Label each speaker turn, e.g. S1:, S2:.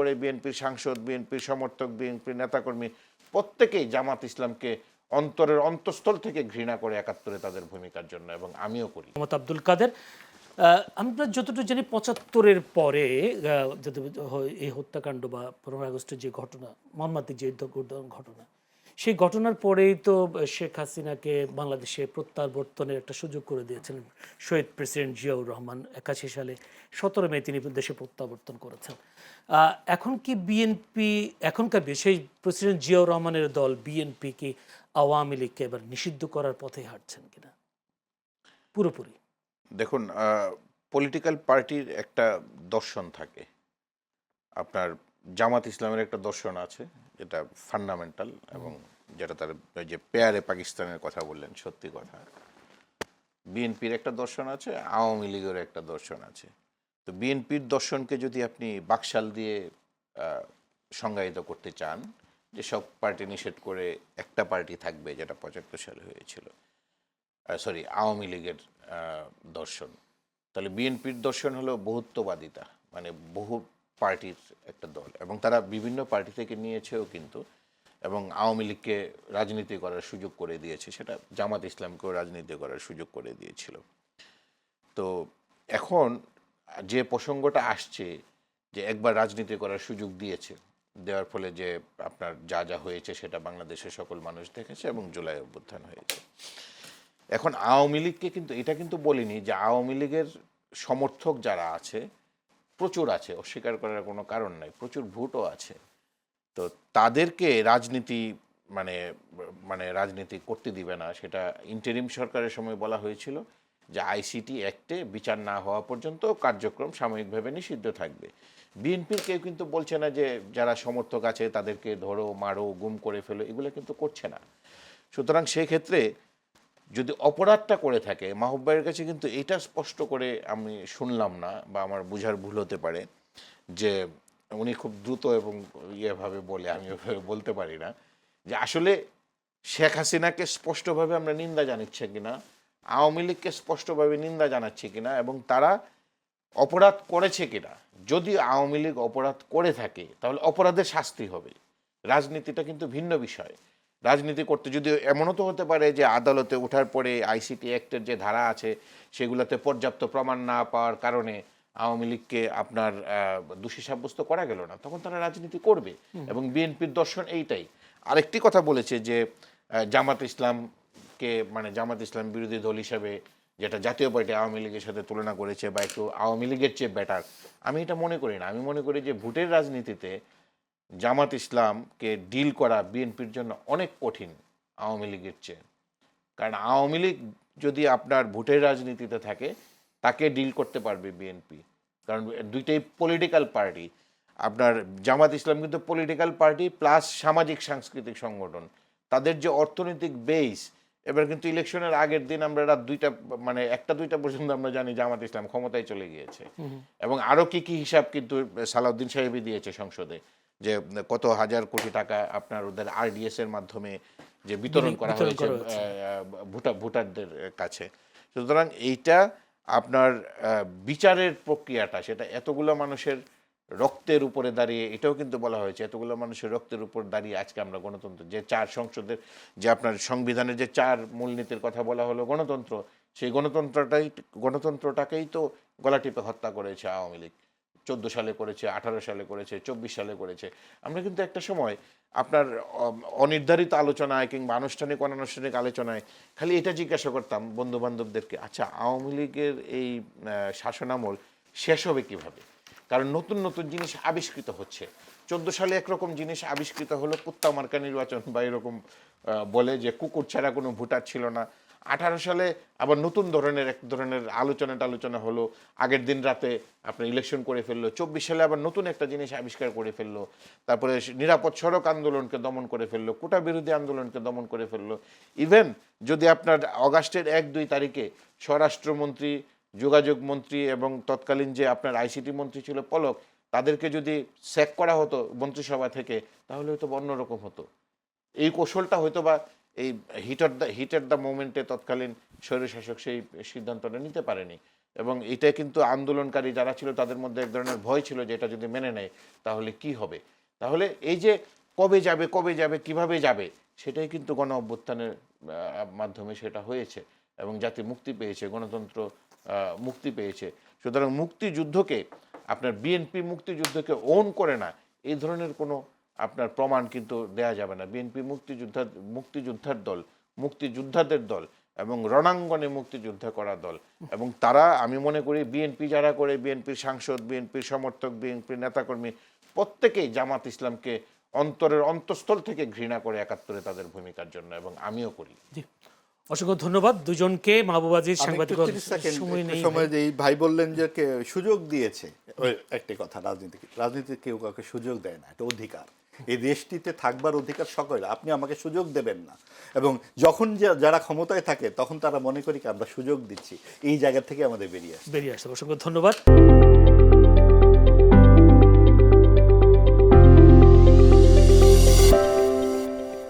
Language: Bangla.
S1: করে বিএনপির সাংসদ, বিএনপির সমর্থক, বিএনপির নেতাকর্মী প্রত্যেকেই জামাত ইসলামকে অন্তরের অন্তঃস্থল থেকে ঘৃণা করে ৭১-এ তাদের ভূমিকার জন্য, এবং আমিও করি।
S2: মোহাম্মদ আব্দুল কাদের, আমরা যতটুকু জানি ৭৫-এর পরে যদি এই হত্যাকাণ্ড বা ১৫ আগস্টের যে ঘটনা, মর্মান্তিক যে ঘটনা, সেই ঘটনার পরেই তো শেখ হাসিনাকে বাংলাদেশে প্রত্যাবর্তনের একটা সুযোগ করে দিয়েছিলেন শহীদ প্রেসিডেন্ট জিয়াউর রহমান। ৮১ সালে ১৭ মে তিনি দেশে প্রত্যাবর্তন করেছেন। এখন কি বিএনপি, এখনকার সেই প্রেসিডেন্ট জিয়াউর রহমানের দল বিএনপি কি আওয়ামী লীগকে এবার নিষিদ্ধ করার পথে হাঁটছেন কিনা পুরোপুরি?
S1: দেখুন, পলিটিক্যাল পার্টির একটা দর্শন থাকে। আপনার জামাত ইসলামের একটা দর্শন আছে যেটা ফান্ডামেন্টাল, এবং যেটা তার ওই যে পেয়ারে পাকিস্তানের কথা বললেন, সত্যি কথা। বিএনপির একটা দর্শন আছে, আওয়ামী লীগের একটা দর্শন আছে। তো বিএনপির দর্শনকে যদি আপনি বাকশাল দিয়ে সংজ্ঞায়িত করতে চান, যে সব পার্টি নিষেধ করে একটা পার্টি থাকবে, যেটা ৭৫ সালে হয়েছিল, সরি আওয়ামী লীগের দর্শন, তাহলে বিএনপির দর্শন হলো বহুত্ববাদিতা, মানে বহু পার্টির একটা দল, এবং তারা বিভিন্ন পার্টি থেকে নিয়েছেও কিন্তু, এবং আওয়ামী লীগকে রাজনীতি করার সুযোগ করে দিয়েছে, সেটা জামাত ইসলামকেও রাজনীতি করার সুযোগ করে দিয়েছিল। তো এখন যে প্রসঙ্গটা আসছে, যে একবার রাজনীতি করার সুযোগ দিয়েছে, দেওয়ার ফলে যে আপনার যা যা হয়েছে সেটা বাংলাদেশের সকল মানুষ দেখেছে, এবং জুলাই অভ্যুত্থান হয়েছে। এখন আওয়ামী লীগকে কিন্তু এটা কিন্তু বলিনি যে আওয়ামী লীগের সমর্থক যারা আছে প্রচুর আছে, অস্বীকার করার কোনো কারণ নাই, প্রচুর ভোটও আছে। তো তাদেরকে রাজনীতি মানে মানে রাজনীতি করতে দিবে না, সেটা ইন্টারিম সরকারের সময় বলা হয়েছিল যে আইসিটি অ্যাক্টে বিচার না হওয়া পর্যন্ত কার্যক্রম সাময়িকভাবে নিষিদ্ধ থাকবে। বিএনপির কেউ কিন্তু বলছে না যে যারা সমর্থক আছে তাদেরকে ধরো, মারো, গুম করে ফেলো, এগুলো কিন্তু করছে না। সুতরাং সেক্ষেত্রে যদি অপরাধটা করে থাকে, মাহবুব ভাইয়ের কাছে কিন্তু এটা স্পষ্ট করে আমি শুনলাম না, বা আমার বোঝার ভুল হতে পারে, যে উনি খুব দ্রুত এবং ইয়েভাবে বলে, আমি ওইভাবে বলতে পারি না, যে আসলে শেখ হাসিনাকে স্পষ্টভাবে আমরা নিন্দা জানাচ্ছি কিনা, আওয়ামী লীগকে স্পষ্টভাবে নিন্দা জানাচ্ছি কিনা, এবং তারা অপরাধ করেছে কিনা। যদি আওয়ামী লীগ অপরাধ করে থাকে তাহলে অপরাধের শাস্তি হবে। রাজনীতিটা কিন্তু ভিন্ন বিষয়। রাজনীতি করতে যদি এমনও তো হতে পারে যে আদালতে ওঠার পরে আইসিটি অ্যাক্টের যে ধারা আছে সেগুলোতে পর্যাপ্ত প্রমাণ না পাওয়ার কারণে আওয়ামী লীগকে আপনার দোষী সাব্যস্ত করা গেল না, তখন তারা রাজনীতি করবে, এবং বিএনপির দর্শন এইটাই। আরেকটি কথা বলেছে যে জামাত ইসলামকে, মানে জামাত ইসলাম বিরোধী দল হিসাবে যেটা জাতীয় পার্টি আওয়ামী লীগের সাথে তুলনা করেছে, বা একটু আওয়ামী লীগের চেয়ে বেটার, আমি এটা মনে করি না। আমি মনে করি যে ভোটের রাজনীতিতে জামাত ইসলামকে ডিল করা বিএনপির জন্য অনেক কঠিন আওয়ামী লীগের চেয়ে। কারণ আওয়ামী লীগ যদি আপনার ভোটের রাজনীতিতে থাকে, তাকে ডিল করতে পারবে বিএনপি, কারণ দুইটাই পলিটিক্যাল পার্টি। আপনার জামাত ইসলাম কিন্তু পলিটিক্যাল পার্টি প্লাস সামাজিক সাংস্কৃতিক সংগঠন। তাদের যে অর্থনৈতিক বেস, এবার কিন্তু ইলেকশনের আগের দিন আমরা রাত ২টা, মানে ১টা-২টা পর্যন্ত আমরা জানি জামাত ইসলাম ক্ষমতায় চলে গিয়েছে, এবং আরও কি কি হিসাব কিন্তু সালাউদ্দিন সাহেবই দিয়েছে সংসদে, যে কত হাজার কোটি টাকা আপনার ওদের আরডিএস এর মাধ্যমে যে বিতরণ করা হয়েছে ভোটারদের কাছে। সুতরাং এইটা আপনার বিচারের প্রক্রিয়াটা, সেটা এতগুলো মানুষের রক্তের উপরে দাঁড়িয়ে, এটাও কিন্তু বলা হয়েছে এতগুলো মানুষের রক্তের উপর দাঁড়িয়ে আজকে আমরা গণতন্ত্র, যে ৪ সংসদের, যে আপনার সংবিধানের যে ৪ মূলনীতির কথা বলা হলো গণতন্ত্র, সেই গণতন্ত্রটাকেই তো গলা টিপে হত্যা করেছে আওয়ামী লীগ। ১৪ সালে করেছে, ১৮ সালে করেছে, ২৪ সালে করেছে। আমরা কিন্তু একটা সময় আপনার অনির্ধারিত আলোচনায় কিংবা আনুষ্ঠানিক অনানুষ্ঠানিক আলোচনায় খালি এটা জিজ্ঞাসা করতাম বন্ধু বান্ধবদেরকে, আচ্ছা আওয়ামী লীগের এই শাসনামল শেষ হবে কিভাবে? কারণ নতুন নতুন জিনিস আবিষ্কৃত হচ্ছে। ১৪ সালে একরকম জিনিস আবিষ্কৃত হলো, কুত্তা মার্কা নির্বাচন, বা এরকম বলে যে কুকুর ছাড়া কোনো ভোটার ছিল না। ১৮ সালে আবার নতুন ধরনের এক ধরনের আলোচনা হলো, আগের দিন রাতে আপনার ইলেকশন করে ফেললো। ২৪ সালে আবার নতুন একটা জিনিস আবিষ্কার করে ফেললো, তারপরে নিরাপদ সড়ক আন্দোলনকে দমন করে ফেললো, কোটা বিরোধী আন্দোলনকে দমন করে ফেললো। ইভেন যদি আপনার অগাস্টের ১-২ তারিখে স্বরাষ্ট্রমন্ত্রী, যোগাযোগ মন্ত্রী এবং তৎকালীন যে আপনার আইসিটি মন্ত্রী ছিল পলক, তাদেরকে যদি স্যাক করা হতো মন্ত্রিসভা থেকে, তাহলে হয়তো অন্যরকম হতো। এই কৌশলটা হয়তো বা এই হিট অ্যাট দ্য মোমেন্টে তৎকালীন স্বৈরশাসক সেই সিদ্ধান্তটা নিতে পারেনি। এবং এটা কিন্তু আন্দোলনকারী যারা ছিল তাদের মধ্যে এক ধরনের ভয় ছিল যে এটা যদি মেনে নেয় তাহলে কি হবে। তাহলে এই যে কবে যাবে কিভাবে যাবে সেটাই কিন্তু গণ অভ্যুত্থানের মাধ্যমে সেটা হয়েছে এবং জাতি মুক্তি পেয়েছে, গণতন্ত্র মুক্তি পেয়েছে। সুতরাং মুক্তিযুদ্ধকে আপনার বিএনপি মুক্তিযুদ্ধকে ওন করে না এই ধরনের কোনো আপনার প্রমাণ কিন্তু দেয়া যাবে না। বিএনপি মুক্তিযোদ্ধার দল, মুক্তিযোদ্ধাদের দল এবং রণাঙ্গনে মুক্তিযুদ্ধ করা দল এবং তারা আমি মনে করি বিএনপি যারা করে, বিএনপির সাংসদ, বিএনপির সমর্থক, বিএনপির নেতাকর্মী প্রত্যেকেই জামাত ইসলামকে অন্তরের অন্তঃস্থল থেকে ঘৃণা করে ৭১-এ তাদের ভূমিকার জন্য, এবং আমিও করি।
S2: জি, অসংখ্য ধন্যবাদ দুজনকে। মাহবুবাজির
S3: আমি একটু 30 সেকেন্ড সময় যে এই ভাই বললেন যে সুযোগ দিয়েছে, ওই একটা কথা, রাজনীতি কেউ কাউকে সুযোগ দেয় না, এটা অধিকার। এই দেশটিতে থাকবার অধিকার সকলের, আপনি আমাকে সুযোগ দেবেন না। এবং যখন যারা ক্ষমতায় থাকে তখন তারা মনে করি কি আমরা সুযোগ দিচ্ছি, এই জায়গা থেকে আমাদের বেরিয়ে আসে।
S2: অসংখ্য ধন্যবাদ।